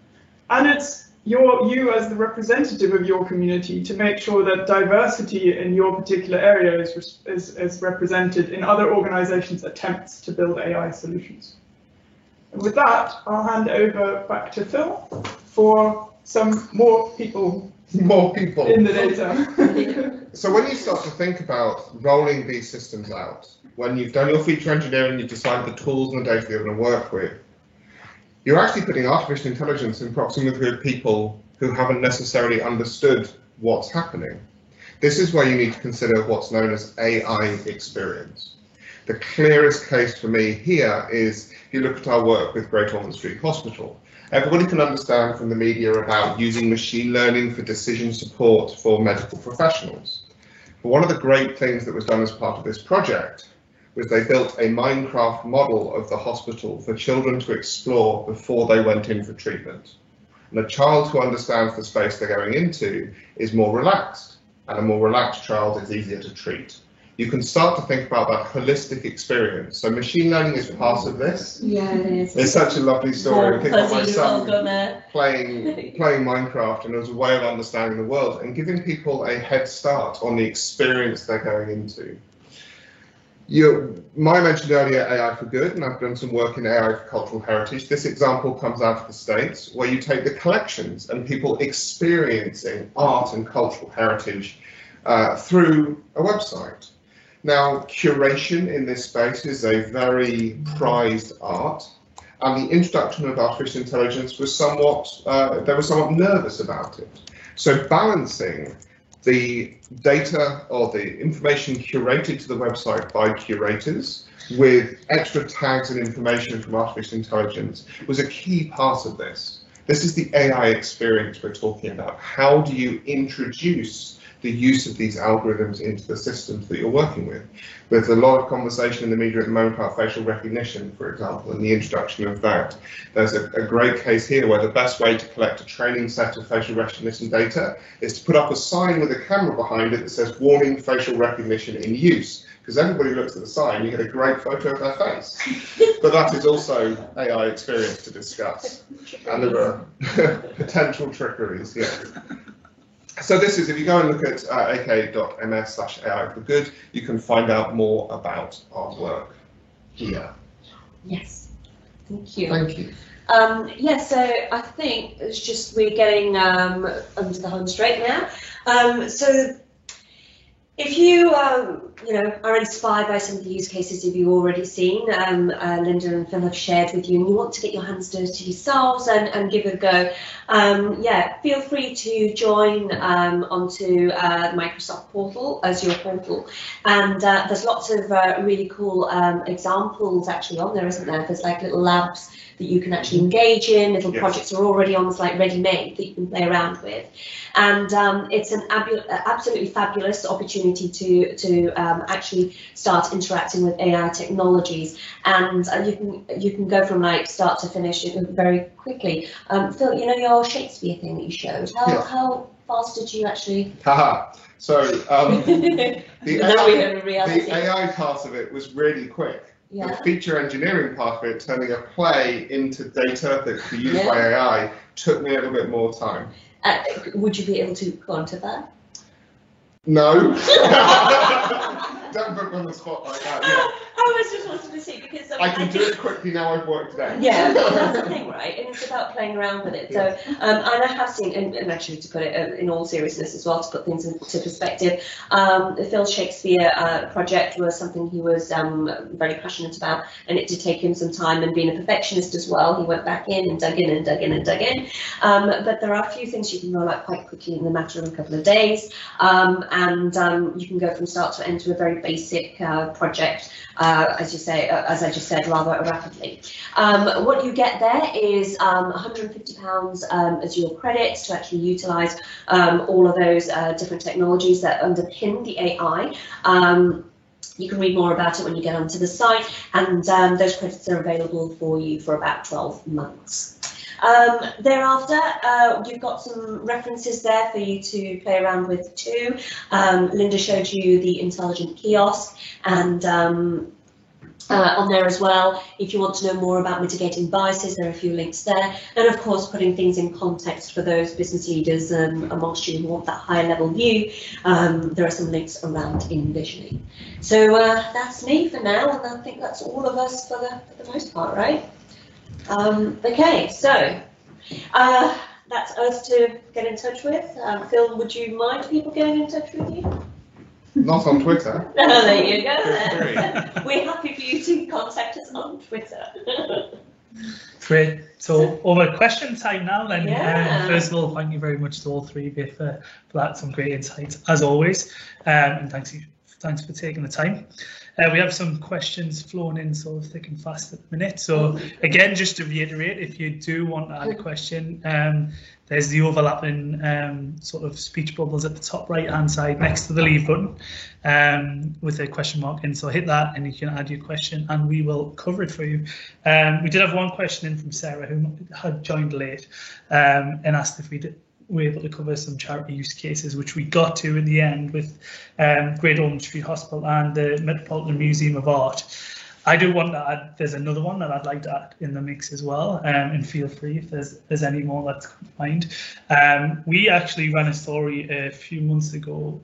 And it's you as the representative of your community to make sure that diversity in your particular area is represented in other organizations' attempts to build AI solutions. And with that, I'll hand over back to Phil for some more people More people. in the data. So when you start to think about rolling these systems out, when you've done your feature engineering, you decide the tools and the data you're going to work with, you're actually putting artificial intelligence in proximity with people who haven't necessarily understood what's happening. This is where you need to consider what's known as AI experience. The clearest case for me here is if you look at our work with Great Ormond Street Hospital. Everybody can understand from the media about using machine learning for decision support for medical professionals. But one of the great things that was done as part of this project was they built a Minecraft model of the hospital for children to explore before they went in for treatment. And a child who understands the space they're going into is more relaxed, and a more relaxed child is easier to treat. You can start to think about that holistic experience. So machine learning is part of this. Yeah, it is. It's such a lovely story. I think of my son Gonna... playing Minecraft, and it was a way of understanding the world and giving people a head start on the experience they're going into. Maya mentioned earlier AI for Good, and I've done some work in AI for cultural heritage. This example comes out of the States, where you take the collections and people experiencing art and cultural heritage through a website. Now, curation in this space is a very prized art, and the introduction of artificial intelligence was somewhat, they were somewhat nervous about it. So balancing the data or the information curated to the website by curators with extra tags and information from artificial intelligence was a key part of this. This is the AI experience we're talking about. How do you introduce the use of these algorithms into the systems that you're working with? There's a lot of conversation in the media at the moment about facial recognition, for example, and the introduction of that. There's a great case here where the best way to collect a training set of facial recognition data is to put up a sign with a camera behind it that says warning facial recognition in use, because everybody looks at the sign, you get a great photo of their face. But that is also AI experience to discuss, and there are potential trickeries, yes. So this is, if you go and look at aka.ms/AI for Good, you can find out more about our work here. Yes, thank you. Thank you. Yeah, so I think it's just we're getting under the home straight now. So if you are inspired by some of the use cases that you've already seen, Linda and Phil have shared with you, and you want to get your hands dirty yourselves and give it a go, yeah, feel free to join onto the Microsoft portal as your portal, and there's lots of really cool examples actually on there, isn't there? There's like little labs that you can actually engage in, little projects are already on, like ready-made that you can play around with, and it's an absolutely fabulous opportunity to actually start interacting with AI technologies, and you can go from like start to finish very quickly. Phil, you know your Shakespeare thing that you showed. How fast did you actually? Haha. So the AI part of it was really quick. Yeah. The feature engineering part of it, turning a play into data that could be used by AI, took me a little bit more time. Would you be able to go on to that? No. Don't put me on the spot like that. Yeah. I was just wanting to see, because I can do it quickly now I've worked it out. Yeah, that's the thing, right? And it's about playing around with it. So, and I have seen, and actually to put it in all seriousness as well, to put things into perspective, the Phil Shakespeare project was something he was very passionate about, and it did take him some time, and being a perfectionist as well, he went back in and dug in and dug in and dug in. But there are a few things you can roll out quite quickly in the matter of a couple of days, and you can go from start to end to a very basic project, as I just said, rather rapidly. What you get there is £150 as your credits to actually utilise all of those different technologies that underpin the AI. You can read more about it when you get onto the site, and those credits are available for you for about 12 months. Thereafter, you've got some references there for you to play around with too. Linda showed you the intelligent kiosk, and on there as well, if you want to know more about mitigating biases, there are a few links there, and of course putting things in context for those business leaders amongst you who want that higher level view. There are some links around Envisioning. So that's me for now, and I think that's all of us for the most part, right? Okay, so that's us to get in touch with. Phil, would you mind people getting in touch with you? Not on Twitter. There you go. Then. We're happy for you to contact us on Twitter. Great. So over question time now then. Yeah. First of all, thank you very much to all three of you for that. Some great insights as always. And thanks for taking the time. We have some questions flowing in sort of thick and fast at the minute. So again, just to reiterate, if you do want to add a question, there's the overlapping sort of speech bubbles at the top right hand side next to the leave button with a question mark in. So hit that and you can add your question and we will cover it for you. We did have one question in from Sarah who had joined late and asked if we were able to cover some charity use cases, which we got to in the end with Great Ormond Street Hospital and the Metropolitan Museum of Art. I do want to add, there's another one that I'd like to add in the mix as well, and feel free if there's any more that's come to mind. We actually ran a story a few months ago,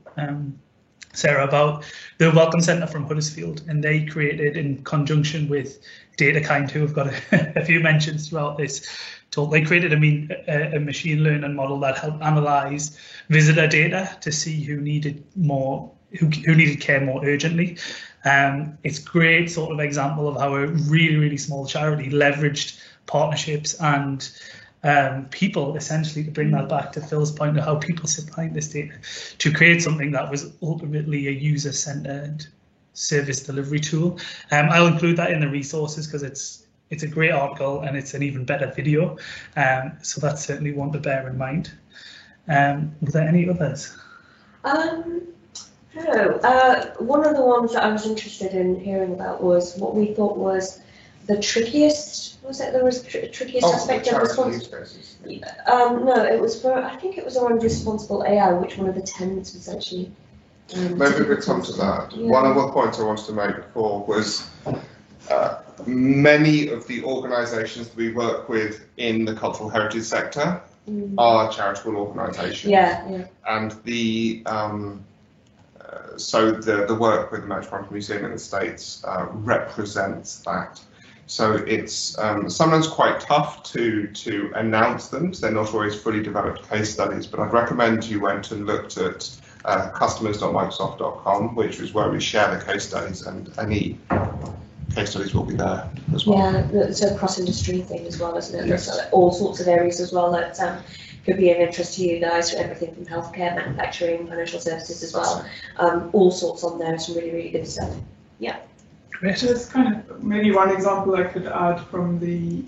Sarah, about the Welcome Centre from Huddersfield, and they created, in conjunction with DataKind, who have got a few mentions throughout this talk, they created a machine learning model that helped analyse visitor data to see who needed care more urgently. It's a great sort of example of how a really, really small charity leveraged partnerships and people essentially to bring that back to Phil's point of how people sit behind this data to create something that was ultimately a user-centered service delivery tool. I'll include that in the resources because it's a great article and it's an even better video. So that's certainly one to bear in mind. Were there any others? No. One of the ones that I was interested in hearing about was what we thought was the trickiest. Was it the trickiest aspect of responsible? No, it was for. I think it was around responsible AI, which one of the tenets was actually. Maybe we come to that. Yeah. One of the points I wanted to make before was many of the organisations that we work with in the cultural heritage sector are charitable organisations. Yeah. And the so the work with the Metropolitan Museum in the States represents that. So it's sometimes quite tough to announce them, so they're not always fully developed case studies, but I'd recommend you went and looked at customers.microsoft.com, which is where we share the case studies, and any case studies will be there as well. Yeah, it's a cross-industry thing as well, isn't it? Yes. There's all sorts of areas as well that could be of interest to you guys, everything from healthcare, manufacturing, financial services as well. All sorts on there, some really, really good stuff. Yeah. Great. Just kind of maybe one example I could add from the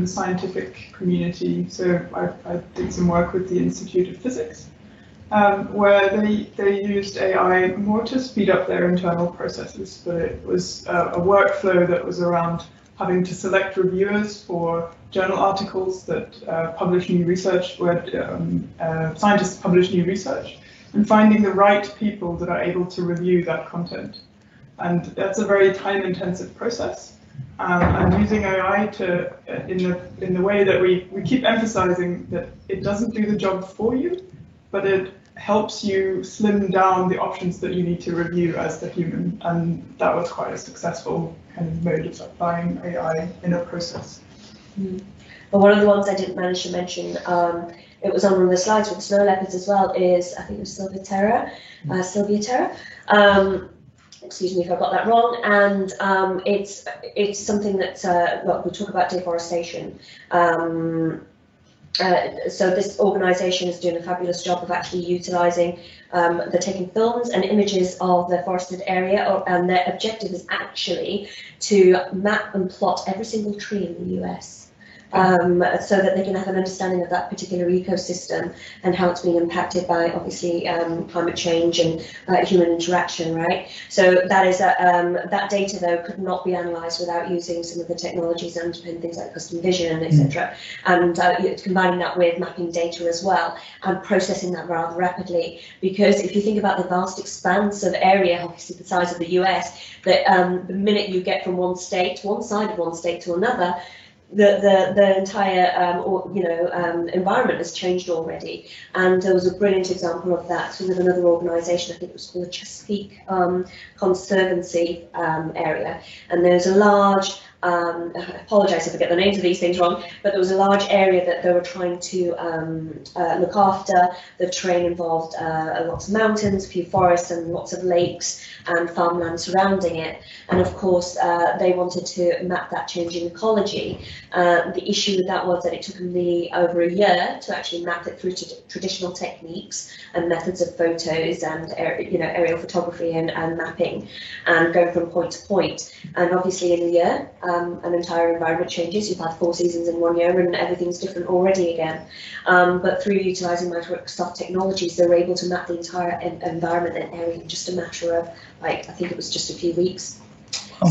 scientific community. So I did some work with the Institute of Physics, where they used AI more to speed up their internal processes, but it was a workflow that was around having to select reviewers for journal articles that publish new research, where scientists publish new research, and finding the right people that are able to review that content. And that's a very time-intensive process. And using AI to, in the way that we keep emphasizing that it doesn't do the job for you, but it helps you slim down the options that you need to review as the human. And that was quite a successful kind of mode of applying AI in a process. But one of the ones I didn't manage to mention, it was on one of the slides with snow leopards as well, is I think it was Sylvia Terra. Excuse me if I got that wrong, and it's something that well, we talk about deforestation. So this organisation is doing a fabulous job of actually utilising, they're taking films and images of the forested area, and their objective is actually to map and plot every single tree in the US. So that they can have an understanding of that particular ecosystem and how it's being impacted by obviously climate change and human interaction, right? So that is that data though could not be analysed without using some of the technologies that underpin things like custom vision, etc. And combining that with mapping data as well and processing that rather rapidly, because if you think about the vast expanse of area, obviously the size of the US, that the minute you get from one side of one state to another, the entire environment has changed already. And there was a brilliant example of that with another organisation, I think it was called the Chesapeake Conservancy area, and there's a large I apologise if I get the names of these things wrong, but there was a large area that they were trying to look after. The terrain involved lots of mountains, a few forests and lots of lakes and farmland surrounding it. And of course, they wanted to map that changing ecology. The issue with that was that it took them nearly over a year to actually map it through to traditional techniques and methods of photos and aerial photography and mapping, and going from point to point. And obviously in a year, an entire environment changes. You've had 4 seasons in 1 year and everything's different already again. But through utilising Microsoft technologies, they were able to map the entire environment and area in just a matter of, I think it was just a few weeks.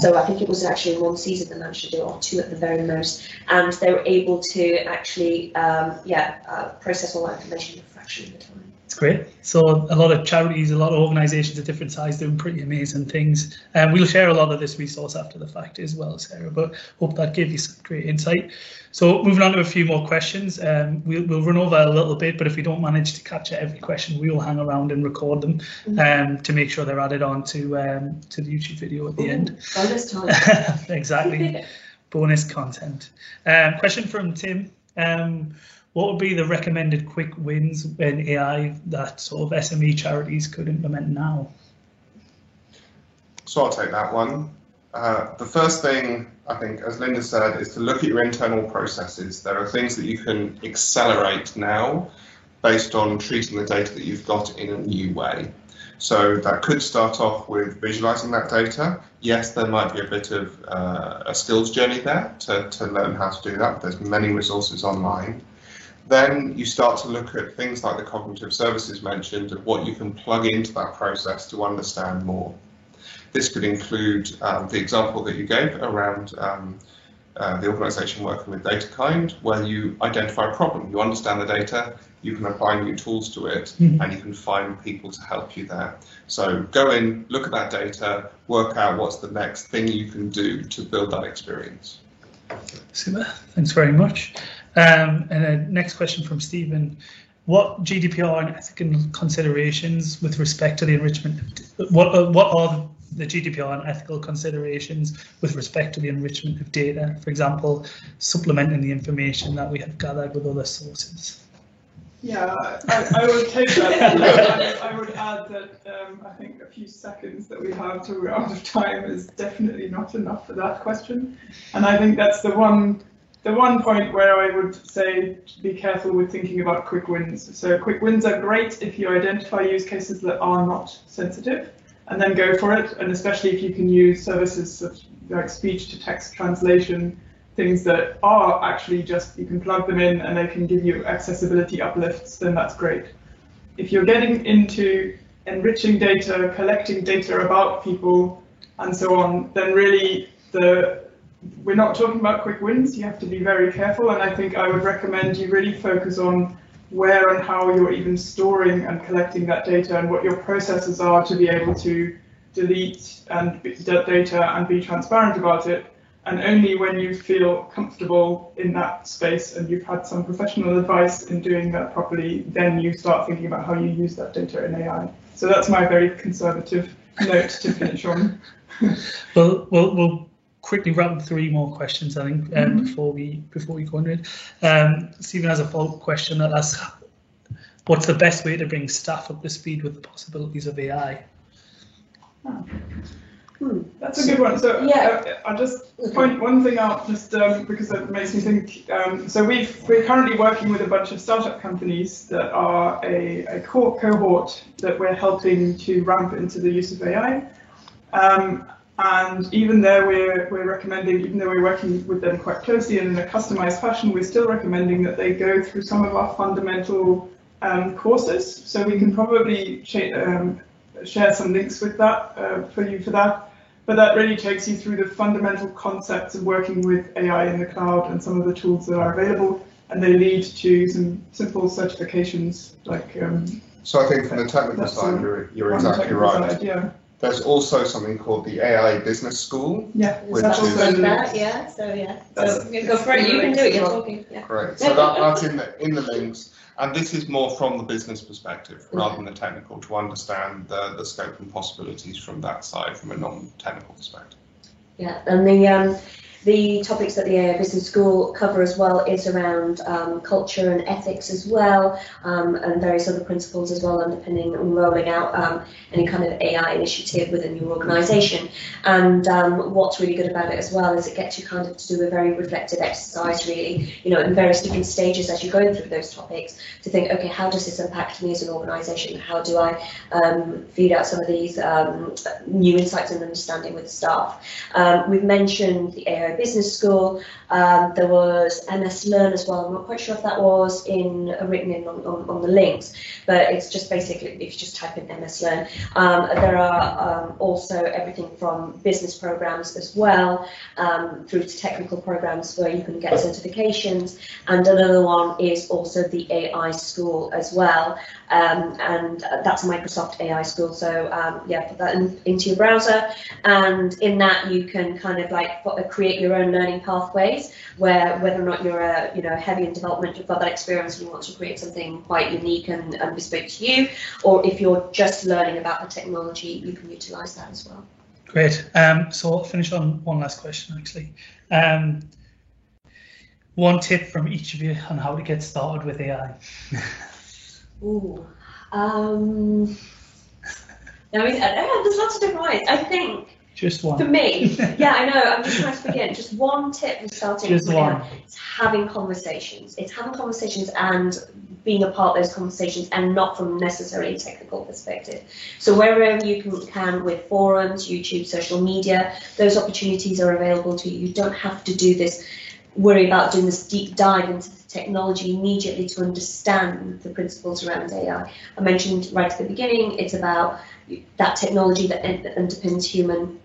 So I think it was actually in 1 season they managed to do it, or 2 at the very most. And they were able to actually, process all that information in a fraction of the time. It's great. So a lot of charities, a lot of organisations of different size doing pretty amazing things. And we'll share a lot of this resource after the fact as well, Sarah, but hope that gave you some great insight. So moving on to a few more questions. We'll run over a little bit, but if we don't manage to capture every question, we will hang around and record them to make sure they're added on to the YouTube video at the end. Bonus time. Exactly. Bonus content. Question from Tim. What would be the recommended quick wins in AI that sort of SME charities could implement now? So I'll take that one. The first thing, I think, as Linda said, is to look at your internal processes. There are things that you can accelerate now based on treating the data that you've got in a new way. So that could start off with visualizing that data. Yes, there might be a bit of a skills journey there to learn how to do that. There's many resources online. Then you start to look at things like the cognitive services mentioned and what you can plug into that process to understand more. This could include the example that you gave around the organisation working with DataKind, where you identify a problem, you understand the data, you can apply new tools to it, and you can find people to help you there. So go in, look at that data, work out what's the next thing you can do to build that experience. Super, thanks very much. And next question from Stephen. What GDPR and ethical considerations with respect to the enrichment, what are the GDPR and ethical considerations with respect to the enrichment of data, for example, supplementing the information that we have gathered with other sources? Yeah, I would take that. I would add that I think a few seconds that we have till we're out of time is definitely not enough for that question. And I think that's the one point where I would say be careful with thinking about quick wins. So quick wins are great if you identify use cases that are not sensitive, and then go for it. And especially if you can use services like speech to text translation, things that are actually just, you can plug them in and they can give you accessibility uplifts, then that's great. If you're getting into enriching data, collecting data about people and so on, then really we're not talking about quick wins. You have to be very careful, and I think I would recommend you really focus on where and how you're even storing and collecting that data and what your processes are to be able to delete that data and be transparent about it. And only when you feel comfortable in that space and you've had some professional advice in doing that properly, then you start thinking about how you use that data in AI. So that's my very conservative note to finish on. Well, we'll quickly wrap up 3 more questions, I think, before we go into it. Stephen has a follow-up question that asks, what's the best way to bring staff up to speed with the possibilities of AI? That's a good one. So yeah. I'll just point one thing out, just because it makes me think. So we're currently working with a bunch of startup companies that are a core cohort that we're helping to ramp into the use of AI. And even there, we're recommending, even though we're working with them quite closely and in a customized fashion, we're still recommending that they go through some of our fundamental courses. So we can probably share some links with that for you for that. But that really takes you through the fundamental concepts of working with AI in the cloud and some of the tools that are available, and they lead to some simple certifications like. So I think from the technical side, you're exactly right. Side, yeah. There's also something called the AI Business School. Yeah, which that's is that. Yeah. So yeah. So go for it. You can do it. You're talking. Yeah. Great. So that's in the links. And this is more from the business perspective rather than the technical, to understand the scope and possibilities from that side, from a non-technical perspective. Yeah, and The topics that the AI Business School cover as well is around culture and ethics as well, and various other principles as well, underpinning and rolling out any kind of AI initiative within your organisation. And what's really good about it as well is it gets you kind of to do a very reflective exercise, really, you know, in various different stages as you're going through those topics, to think, okay, how does this impact me as an organisation? How do I feed out some of these new insights and understanding with the staff? We've mentioned the AI Business School. There was MS Learn as well. I'm not quite sure if that was written in on the links, but it's just basically, if you just type in MS Learn, there are also everything from business programs as well, through to technical programs where you can get certifications, and another one is also the AI School as well, and that's a Microsoft AI School. So yeah, put that into your browser, and in that you can kind of like create your own learning pathways, where whether or not you're heavy in development, you've got that experience and you want to create something quite unique and bespoke to you, or if you're just learning about the technology, you can utilise that as well. Great. So I'll finish on one last question, actually. One tip from each of you on how to get started with AI. Ooh. There's lots of different ways. I think just one. For me, yeah, I know. I'm just trying to begin. Just one tip for starting. Just one. It's having conversations. It's having conversations and being a part of those conversations, and not from necessarily a technical perspective. So wherever you can with forums, YouTube, social media, those opportunities are available to you. You don't have to do this. Worry about doing this deep dive into the technology immediately to understand the principles around AI. I mentioned right at the beginning, it's about that technology that underpins human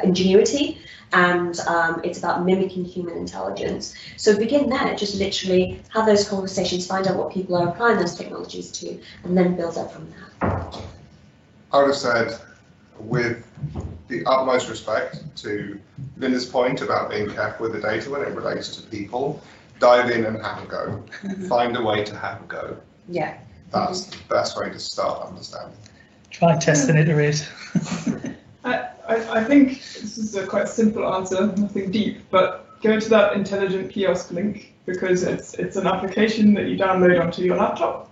ingenuity, and it's about mimicking human intelligence. So begin there, just literally have those conversations, find out what people are applying those technologies to, and then build up from that. I would have said, with the utmost respect to Linda's point about being careful with the data when it relates to people, dive in and have a go. Find a way to have a go. Yeah. That's the best way to start understanding. Try, test and iterate. I think this is a quite simple answer, nothing deep, but go to that intelligent kiosk link, because it's an application that you download onto your laptop,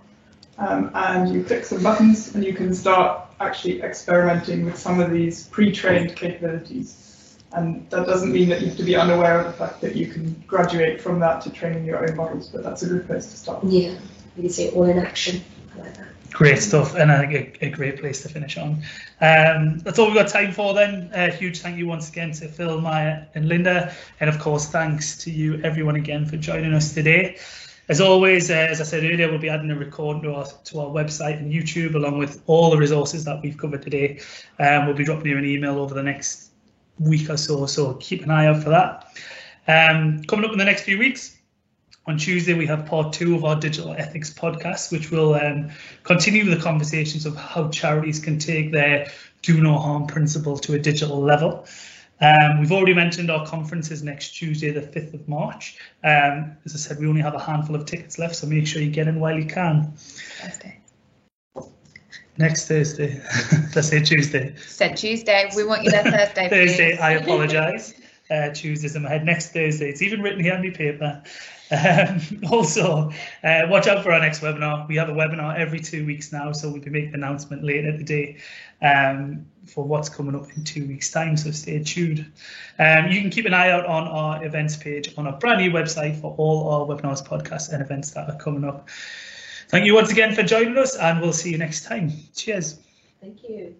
and you click some buttons and you can start actually experimenting with some of these pre-trained capabilities. And that doesn't mean that you have to be unaware of the fact that you can graduate from that to training your own models, but that's a good place to start. Yeah, you can see it all in action. I like that. Great stuff, and I think a great place to finish on. That's all we've got time for then. A huge thank you once again to Phil, Maya and Linda, and of course thanks to you everyone again for joining us today. As always, as I said earlier, we'll be adding a recording to our website and YouTube, along with all the resources that we've covered today. We'll be dropping you an email over the next week or so keep an eye out for that. Coming up in the next few weeks, on Tuesday, we have part 2 of our digital ethics podcast, which will continue the conversations of how charities can take their do no harm principle to a digital level. We've already mentioned our conference is next Tuesday, the 5th of March. As I said, we only have a handful of tickets left, so make sure you get in while you can. Thursday. Next Thursday. Let's say Tuesday. Said Tuesday. We want you there Thursday. Thursday, please. I apologise. Tuesday's in my head. Next Thursday. It's even written here on my paper. Also, watch out for our next webinar. We have a webinar every 2 weeks now, so we'll be making an announcement later today for what's coming up in 2 weeks' time, so stay tuned. You can keep an eye out on our events page on our brand new website for all our webinars, podcasts and events that are coming up. Thank you once again for joining us, and we'll see you next time. Cheers. Thank you.